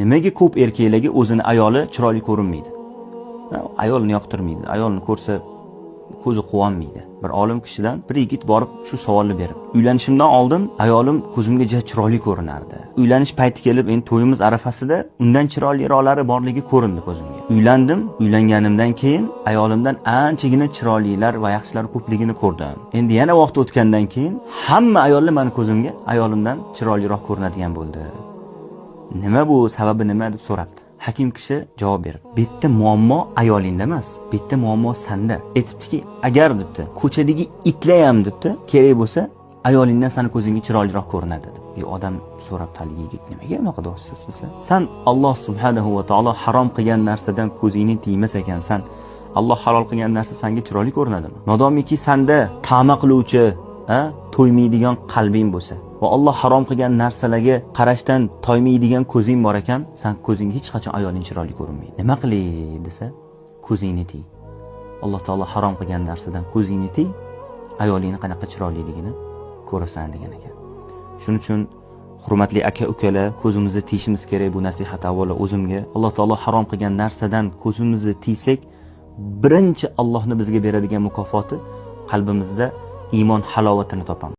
Nimaga ko'p erkaklarga o'zini ayoli chiroyli ko'rinmaydi? Ayolni yoqtirmaydi. Ayolni ko'rsa ko'zi quvonmaydi. Bir olim kishidan bir yigit borib shu savolni berib, uylanishimdan oldin ayolim ko'zimga juda chiroyli ko'rinardi. Uylanish payti kelib, endi to'yimiz arafasida undan chiroyliroqlari borligi ko'rindi ko'zimga. Uylandim, uylanganimdan keyin ayolimdan anchagina chiroylilar va yaxshilar ko'pligini ko'rdim. Endi yana vaqt o'tgandan keyin hamma ayollar meni ko'zimga ayolimdan chiroyliroq ko'rinadigan bo'ldi. Nima bu, sababi nima deb so'rabdi. Hakim kishi javob berib, bu yerda muammo ayolingda emas, bu yerda muammo senda. Aytibdiki, agar debdi, ko'chadagi itlar ham debdi, kerak bo'lsa, ayolingdan seni ko'zingga chiroyliroq ko'rinadi deb. Odam so'rabdi, hali yigit, nimaga bunaqa deyapsiz desa, sen Alloh subhanahu va taolo harom qilgan narsadan ko'zingni tiymas ekansan. Alloh halol qilgan narsa senga chiroyli ko'rinadimi? Modomiki senda ta'ma qiluvchi, to'ymaydigan qalbing bo'lsa va Alloh harom qilgan narsalarga qarashdan toymaydigan ko'zing bor ekan, sen ko'zingga hech qachon ayoling chiroyli ko'rinmaydi. Nima qilay desa, ko'zingni tiy. Alloh taolo harom qilgan narsadan ko'zingni tiy, ayolingni qanaqa chiroyliligini ko'rasan degan ekan. Shuning uchun hurmatli aka-ukalar, ko'zimizni tiyishimiz kerak. Bu nasihat avvalo o'zimga. Alloh taolo harom qilgan narsadan ko'zimizni tiysak, birinchi Allohning bizga beradigan mukofoti qalbimizda iymon halovatini topamiz.